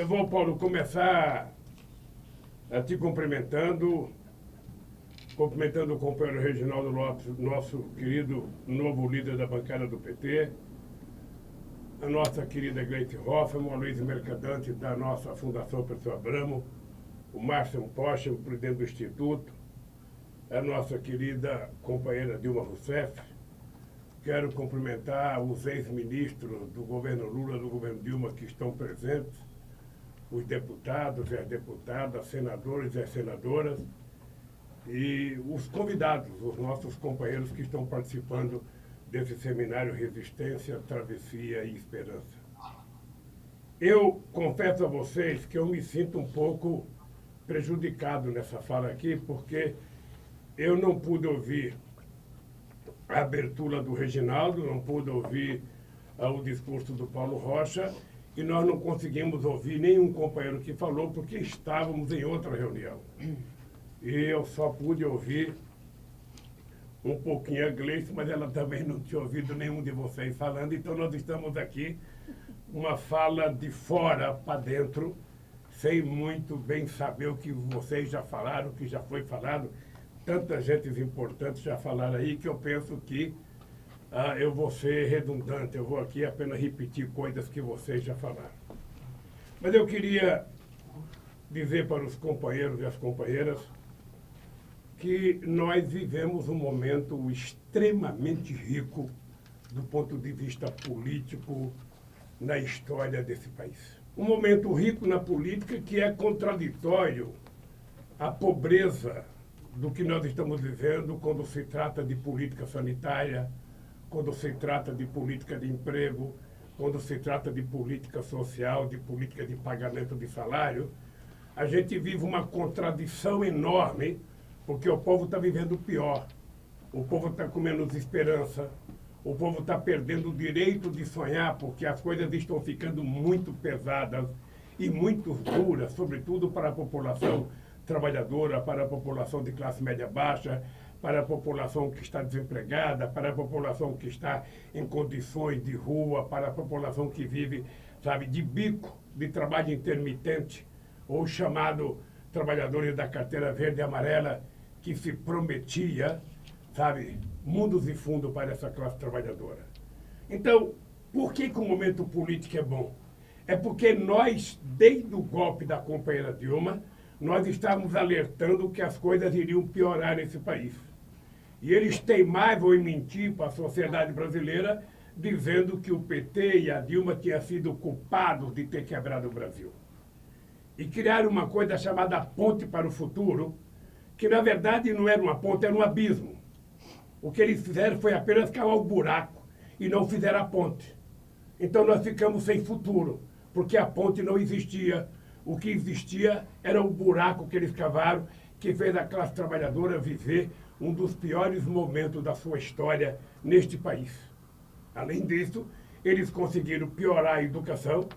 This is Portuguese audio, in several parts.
Eu vou, Paulo, começar te cumprimentando o companheiro Reginaldo Lopes, nosso querido novo líder da bancada do PT, a nossa querida Gleite Hoffmann, a Luiz Mercadante da nossa Fundação Pessoa Abramo, o Márcio Pocha, o presidente do Instituto, a nossa querida companheira Dilma Rousseff. Quero cumprimentar os ex-ministros do governo Lula, do governo Dilma, que estão presentes, os deputados e as deputadas, senadores e as senadoras, e os convidados, os nossos companheiros que estão participando desse seminário Resistência, Travessia e Esperança. Eu confesso a vocês que eu me sinto um pouco prejudicado nessa fala aqui, porque eu não pude ouvir a abertura do Reginaldo, não pude ouvir o discurso do Paulo Rocha, e nós não conseguimos ouvir nenhum companheiro que falou, porque estávamos em outra reunião. E eu só pude ouvir um pouquinho a Gleice, mas ela também não tinha ouvido nenhum de vocês falando, então nós estamos aqui, uma fala de fora para dentro, sem muito bem saber o que vocês já falaram, o que já foi falado. Tanta gente importante já falaram aí que eu penso que eu vou ser redundante, eu vou aqui apenas repetir coisas que vocês já falaram. Mas eu queria dizer para os companheiros e as companheiras que nós vivemos um momento extremamente rico do ponto de vista político na história desse país. Um momento rico na política que é contraditório à pobreza do que nós estamos vivendo quando se trata de política sanitária, quando se trata de política de emprego, quando se trata de política social, de política de pagamento de salário. A gente vive uma contradição enorme, porque o povo está vivendo pior. O povo está com menos esperança, o povo está perdendo o direito de sonhar, porque as coisas estão ficando muito pesadas e muito duras, sobretudo para a população trabalhadora, para a população de classe média baixa, para a população que está desempregada, para a população que está em condições de rua, para a população que vive, sabe, de bico, de trabalho intermitente, ou chamado trabalhadores da carteira verde e amarela, que se prometia, sabe, mundos e fundos para essa classe trabalhadora. Então, por que o momento político é bom? É porque nós, desde o golpe da companheira Dilma, nós estávamos alertando que as coisas iriam piorar nesse país. E eles teimavam em mentir para a sociedade brasileira, dizendo que o PT e a Dilma tinham sido culpados de ter quebrado o Brasil. E criaram uma coisa chamada Ponte para o Futuro, que na verdade não era uma ponte, era um abismo. O que eles fizeram foi apenas cavar o buraco e não fizeram a ponte. Então nós ficamos sem futuro, porque a ponte não existia. O que existia era o buraco que eles cavaram, que fez a classe trabalhadora viver um dos piores momentos da sua história neste país. Além disso, eles conseguiram piorar a educação,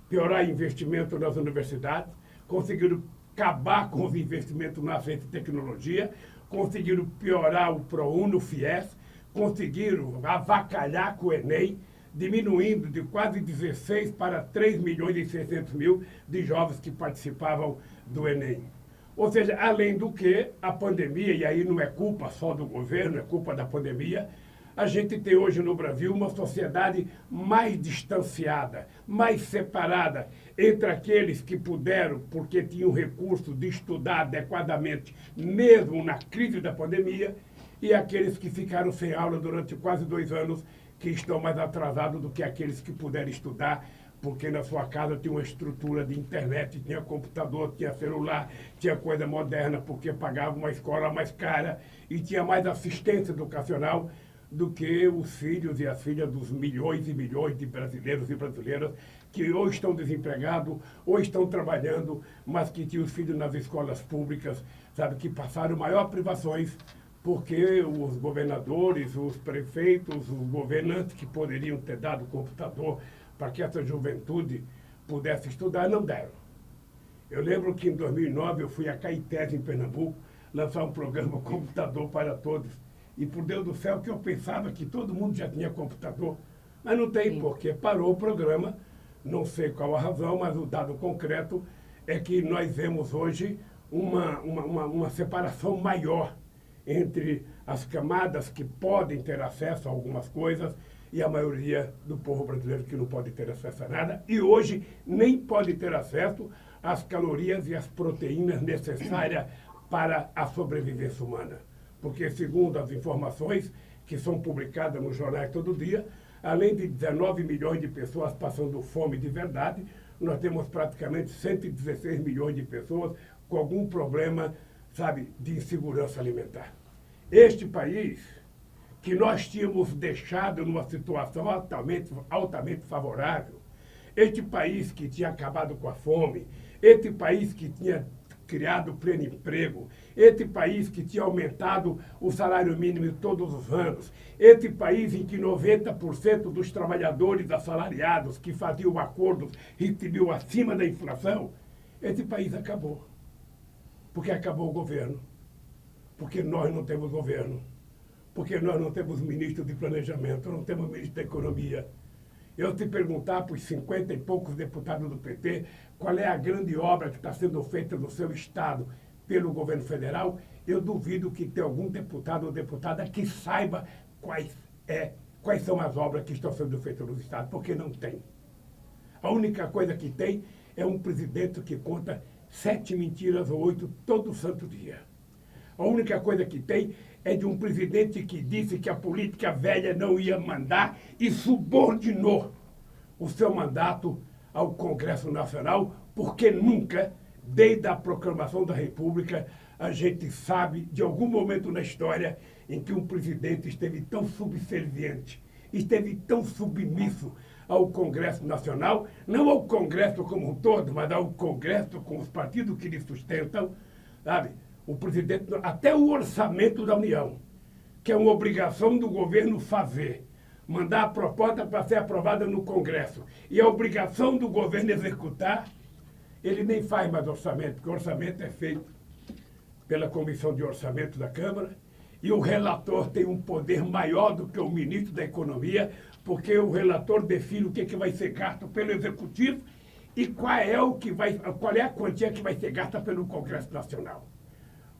piorar o investimento nas universidades, conseguiram acabar com os investimentos na ciência e tecnologia, conseguiram piorar o ProUni, o FIES, conseguiram avacalhar com o Enem, diminuindo de quase 16 para 3 milhões e 600 mil de jovens que participavam do Enem. Ou seja, além do que, a pandemia, e aí não é culpa só do governo, é culpa da pandemia, a gente tem hoje no Brasil uma sociedade mais distanciada, mais separada entre aqueles que puderam, porque tinham recurso de estudar adequadamente, mesmo na crise da pandemia, e aqueles que ficaram sem aula durante quase 2 anos, que estão mais atrasados do que aqueles que puderam estudar, porque na sua casa tinha uma estrutura de internet, tinha computador, tinha celular, tinha coisa moderna, porque pagava uma escola mais cara e tinha mais assistência educacional do que os filhos e as filhas dos milhões e milhões de brasileiros e brasileiras que ou estão desempregados ou estão trabalhando, mas que tinham os filhos nas escolas públicas, sabe, que passaram maior privações, porque os governadores, os prefeitos, os governantes que poderiam ter dado computador para que essa juventude pudesse estudar, não deram. Eu lembro que em 2009 eu fui a Caetés, em Pernambuco, lançar um programa Computador para Todos. E por Deus do céu que eu pensava que todo mundo já tinha computador, mas não tem, porque parou o programa, Não sei qual a razão, mas o dado concreto é que nós vemos hoje uma separação maior entre as camadas que podem ter acesso a algumas coisas e a maioria do povo brasileiro que não pode ter acesso a nada e hoje nem pode ter acesso às calorias e às proteínas necessárias para a sobrevivência humana. Porque, segundo as informações que são publicadas nos jornais todo dia, além de 19 milhões de pessoas passando fome de verdade, nós temos praticamente 116 milhões de pessoas com algum problema, sabe, de insegurança alimentar. Este país, que nós tínhamos deixado numa situação altamente favorável, este país que tinha acabado com a fome, este país que tinha criado pleno emprego, este país que tinha aumentado o salário mínimo todos os anos, este país em que 90% dos trabalhadores assalariados que faziam acordos recebiam acima da inflação, esse país acabou. Porque acabou o governo. Porque nós não temos governo. Porque nós não temos ministro de planejamento, não temos ministro da economia. Eu te perguntar para os 50 e poucos deputados do PT qual é a grande obra que está sendo feita no seu estado pelo governo federal, eu duvido que tenha algum deputado ou deputada que saiba quais são as obras que estão sendo feitas no estado, porque não tem. A única coisa que tem é um presidente que conta 7 mentiras ou 8 todo santo dia. A única coisa que tem é de um presidente que disse que a política velha não ia mandar e subordinou o seu mandato ao Congresso Nacional, porque nunca, desde a proclamação da República, a gente sabe de algum momento na história em que um presidente esteve tão subserviente, esteve tão submisso ao Congresso Nacional, não ao Congresso como um todo, mas ao Congresso com os partidos que lhe sustentam, sabe? O presidente, até o orçamento da União, que é uma obrigação do governo fazer, mandar a proposta para ser aprovada no Congresso, e a obrigação do governo executar, ele nem faz mais orçamento, porque o orçamento é feito pela Comissão de Orçamento da Câmara, e o relator tem um poder maior do que o ministro da Economia, porque o relator define o que vai ser gasto pelo Executivo e qual é a quantia que vai ser gasta pelo Congresso Nacional.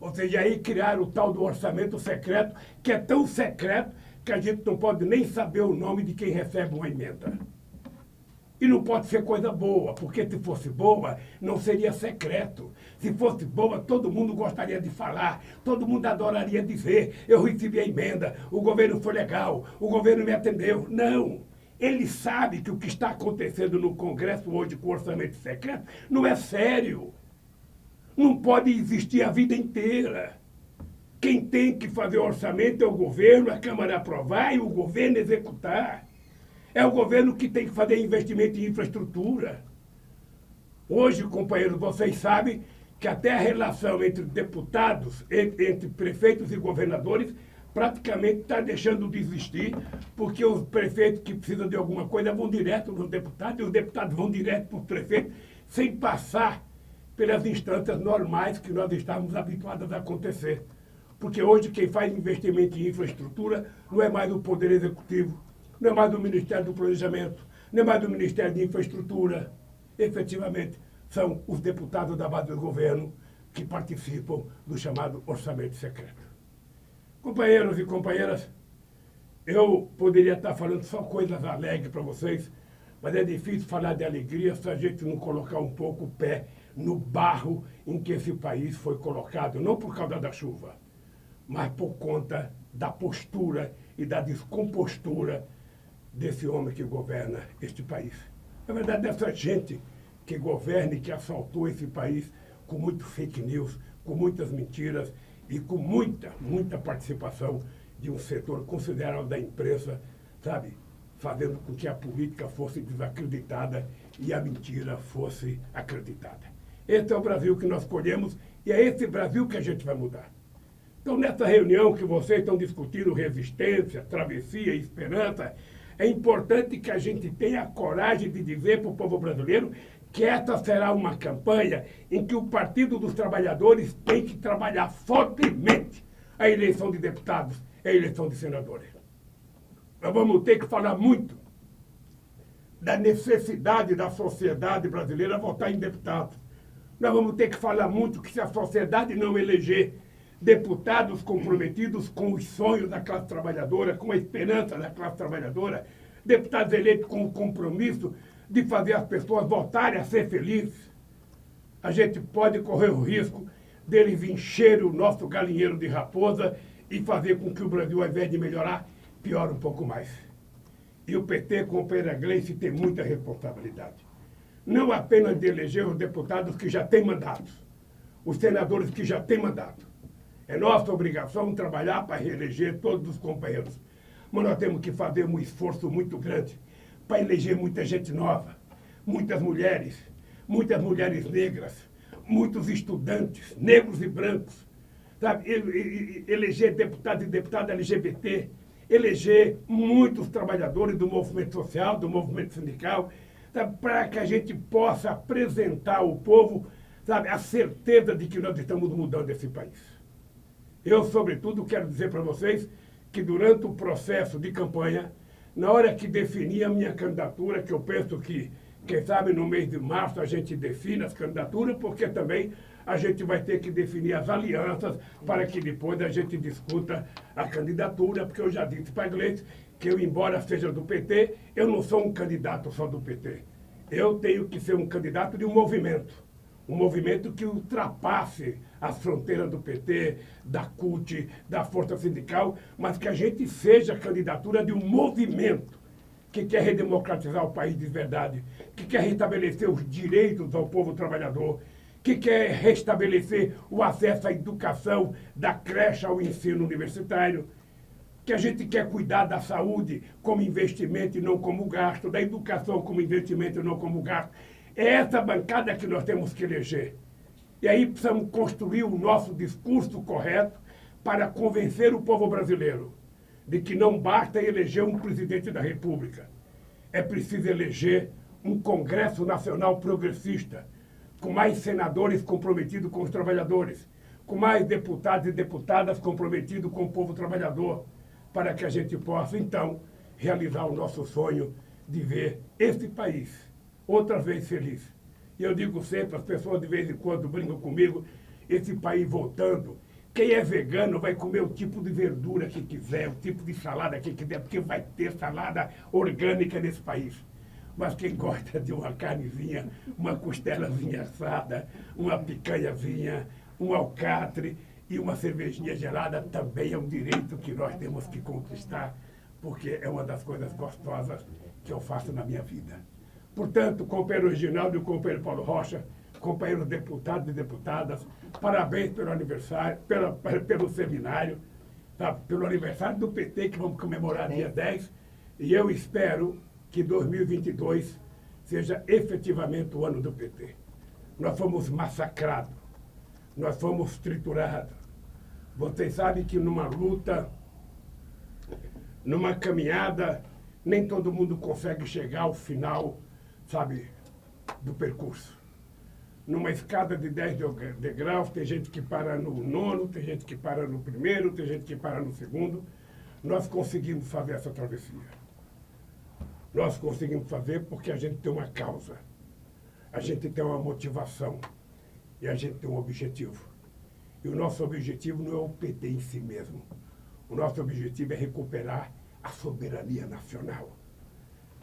Ou seja, aí criaram o tal do orçamento secreto, que é tão secreto que a gente não pode nem saber o nome de quem recebe uma emenda. E não pode ser coisa boa, porque se fosse boa, não seria secreto. Se fosse boa, todo mundo gostaria de falar, todo mundo adoraria dizer, eu recebi a emenda, o governo foi legal, o governo me atendeu. Não! Ele sabe que o que está acontecendo no Congresso hoje com o orçamento secreto não é sério. Não pode existir a vida inteira. Quem tem que fazer o orçamento é o governo, a Câmara aprovar e o governo executar. É o governo que tem que fazer investimento em infraestrutura. Hoje, companheiros, vocês sabem que até a relação entre deputados, entre prefeitos e governadores, praticamente está deixando de existir, porque os prefeitos que precisam de alguma coisa vão direto nos deputados e os deputados vão direto para os prefeitos, sem passar pelas instâncias normais que nós estávamos habituados a acontecer. Porque hoje quem faz investimento em infraestrutura não é mais o Poder Executivo, não é mais o Ministério do Planejamento, não é mais o Ministério de Infraestrutura. Efetivamente, são os deputados da base do governo que participam do chamado orçamento secreto. Companheiros e companheiras, eu poderia estar falando só coisas alegres para vocês, mas é difícil falar de alegria se a gente não colocar um pouco o pé no barro em que esse país foi colocado, não por causa da chuva, mas por conta da postura e da descompostura desse homem que governa este país. Na verdade, dessa gente que governa e que assaltou esse país com muito fake news, com muitas mentiras e com muita participação de um setor considerável da imprensa, sabe? Fazendo com que a política fosse desacreditada e a mentira fosse acreditada. Esse é o Brasil que nós escolhemos e é esse Brasil que a gente vai mudar. Então, nessa reunião que vocês estão discutindo resistência, travessia e esperança, é importante que a gente tenha a coragem de dizer para o povo brasileiro que essa será uma campanha em que o Partido dos Trabalhadores tem que trabalhar fortemente a eleição de deputados e a eleição de senadores. Nós vamos ter que falar muito da necessidade da sociedade brasileira votar em deputados. Nós vamos ter que falar muito que se a sociedade não eleger deputados comprometidos com os sonhos da classe trabalhadora, com a esperança da classe trabalhadora, deputados eleitos com o compromisso de fazer as pessoas votarem a ser felizes, a gente pode correr o risco deles encher o nosso galinheiro de raposa e fazer com que o Brasil, ao invés de melhorar, piore um pouco mais. E o PT, companheira Gleice, tem muita responsabilidade. Não apenas de eleger os deputados que já têm mandatos, os senadores que já têm mandato. É nossa obrigação trabalhar para reeleger todos os companheiros. Mas nós temos que fazer um esforço muito grande para eleger muita gente nova, muitas mulheres negras, muitos estudantes, negros e brancos, sabe? Eleger deputados e deputadas LGBT, eleger muitos trabalhadores do movimento social, do movimento sindical, sabe? Para que a gente possa apresentar ao povo, sabe, a certeza de que nós estamos mudando esse país. Eu, sobretudo, quero dizer para vocês que durante o processo de campanha, na hora que defini a minha candidatura, que eu penso que, quem sabe, no mês de março a gente define as candidaturas, porque também a gente vai ter que definir as alianças para que depois a gente discuta a candidatura, porque eu já disse para a Gleice que eu, embora seja do PT, eu não sou um candidato só do PT. Eu tenho que ser um candidato de um movimento que ultrapasse as fronteiras do PT, da CUT, da Força Sindical, mas que a gente seja a candidatura de um movimento que quer redemocratizar o país de verdade, que quer restabelecer os direitos ao povo trabalhador, que quer restabelecer o acesso à educação, da creche ao ensino universitário, que a gente quer cuidar da saúde como investimento e não como gasto, da educação como investimento e não como gasto. É essa bancada que nós temos que eleger. E aí precisamos construir o nosso discurso correto para convencer o povo brasileiro de que não basta eleger um presidente da República. É preciso eleger um Congresso Nacional progressista, com mais senadores comprometidos com os trabalhadores, com mais deputados e deputadas comprometidos com o povo trabalhador, para que a gente possa, então, realizar o nosso sonho de ver esse país outra vez feliz. E eu digo sempre, as pessoas de vez em quando brincam comigo, esse país voltando. Quem é vegano vai comer o tipo de verdura que quiser, o tipo de salada que quiser, porque vai ter salada orgânica nesse país. Mas quem gosta de uma carnezinha, uma costelazinha assada, uma picanhazinha, um alcatre e uma cervejinha gelada também é um direito que nós temos que conquistar, porque é uma das coisas gostosas que eu faço na minha vida. Portanto, companheiro Reginaldo e o companheiro Paulo Rocha, companheiros deputados e deputadas, parabéns pelo aniversário, pelo seminário, tá? Pelo aniversário do PT, que vamos comemorar dia 10, e eu espero que 2022 seja efetivamente o ano do PT. Nós fomos massacrados, nós fomos triturados. Vocês sabem que numa luta, numa caminhada, nem todo mundo consegue chegar ao final, sabe, do percurso. Numa escada de 10 degraus, tem gente que para no 9º, tem gente que para no 1º, tem gente que para no 2º. Nós conseguimos fazer essa travessia. Nós conseguimos fazer porque a gente tem uma causa, a gente tem uma motivação e a gente tem um objetivo. E o nosso objetivo não é o PT em si mesmo. O nosso objetivo é recuperar a soberania nacional.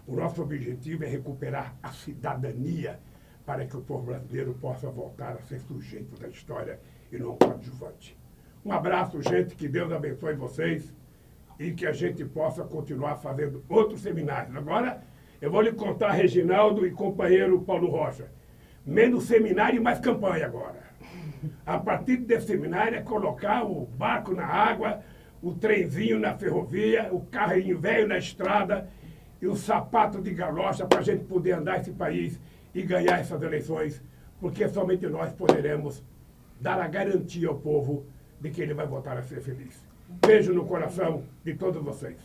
O nosso objetivo é recuperar a cidadania para que o povo brasileiro possa voltar a ser sujeito da história e não coadjuvante. Um abraço, gente, que Deus abençoe vocês e que a gente possa continuar fazendo outros seminários. Agora, eu vou lhe contar, Reginaldo e companheiro Paulo Rocha, menos seminário e mais campanha agora. A partir desse seminário é colocar o barco na água, o trenzinho na ferrovia, o carrinho velho na estrada e o sapato de galocha para a gente poder andar esse país e ganhar essas eleições, porque somente nós poderemos dar a garantia ao povo de que ele vai voltar a ser feliz. Beijo no coração de todos vocês.